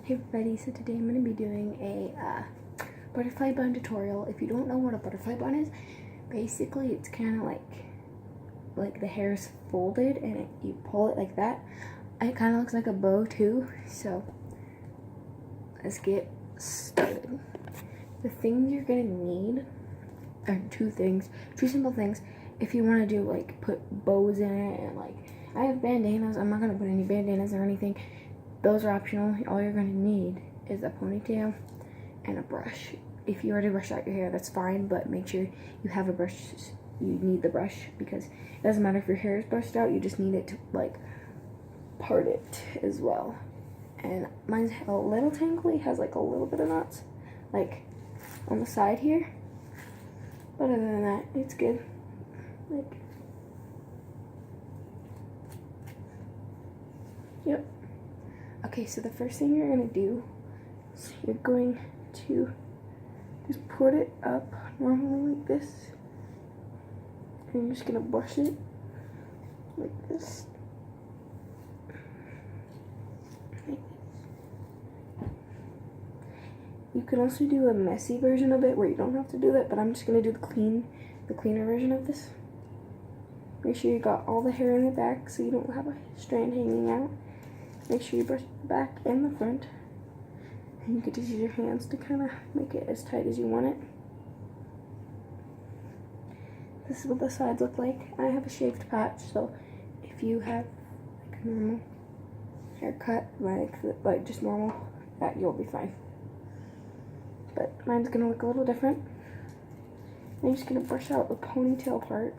Hey everybody, so today I'm going to be doing a butterfly bun tutorial. If you don't know what a butterfly bun is, basically it's kind of like the hair is folded and you pull it like that. It kind of looks like a bow too, so let's get started. The things you're going to need are two simple things. If you want to do like put bows in it, and like I have bandanas, I'm not going to put any bandanas or anything. Those are optional. All you're going to need is a ponytail and a brush. If you already brushed out your hair, that's fine, but make sure you have a brush. You need the brush because it doesn't matter if your hair is brushed out, you just need it to like part it as well. And mine's a little tangly, has like a little bit of knots like on the side here, but other than that, it's good. Like, yep. Okay, so the first thing you're going to do is you're going to just put it up normally like this. And you're just going to brush it like this. You can also do a messy version of it where you don't have to do that, but I'm just going to do the cleaner version of this. Make sure you got all the hair in the back so you don't have a strand hanging out. Make sure you brush the back and the front. And you can just use your hands to kind of make it as tight as you want it. This is what the sides look like. I have a shaved patch, so if you have like a normal haircut, like just normal, that you'll be fine. But mine's gonna look a little different. I'm just gonna brush out the ponytail part.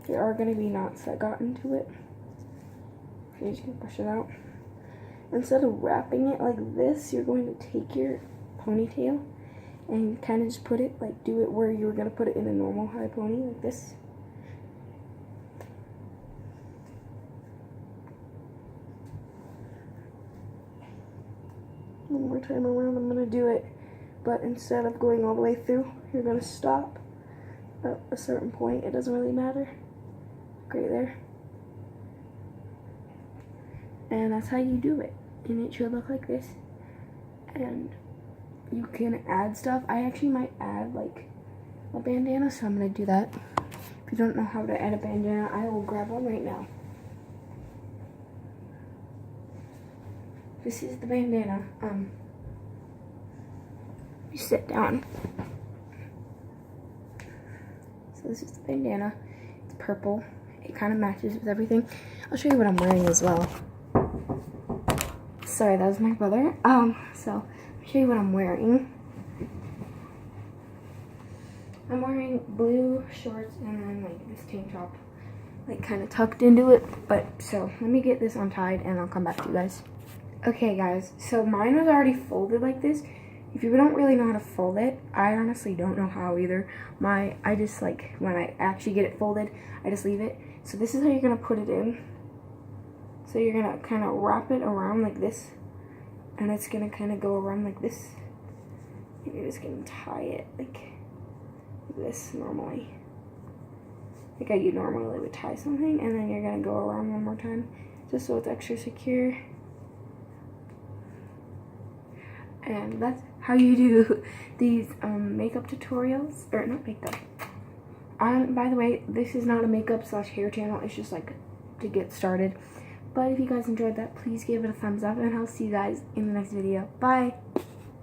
There are gonna be knots that got into it. So you're just gonna brush it out. Instead of wrapping it like this, you're going to take your ponytail and kind of just put it, like do it where you were going to put it in a normal high pony, like this. One more time around, I'm going to do it, but instead of going all the way through, you're going to stop at a certain point. It doesn't really matter. Right there. And that's how you do it. And it should look like this. And you can add stuff. I actually might add like a bandana, so I'm going to do that. If you don't know how to add a bandana, I will grab one right now. This is the bandana. You sit down. So this is the bandana. It's purple. It kind of matches with everything. I'll show you what I'm wearing as well. Sorry, that was my brother. So I'll show you what I'm wearing. I'm wearing blue shorts and then like this tank top, like kind of tucked into it. But so let me get this untied and I'll come back to you guys. Okay guys, so mine was already folded like this. If you don't really know how to fold it, I honestly don't know how either. I just like, when I actually get it folded, I just leave it. So this is how you're gonna put it in. So you're gonna kind of wrap it around like this, and it's gonna kind of go around like this. And you're just gonna tie it like this normally, like how you normally would tie something, and then you're gonna go around one more time, just so it's extra secure. And that's how you do these makeup tutorials, or not makeup. By the way, this is not a makeup / hair channel. It's just like to get started. But if you guys enjoyed that, please give it a thumbs up, and I'll see you guys in the next video. Bye!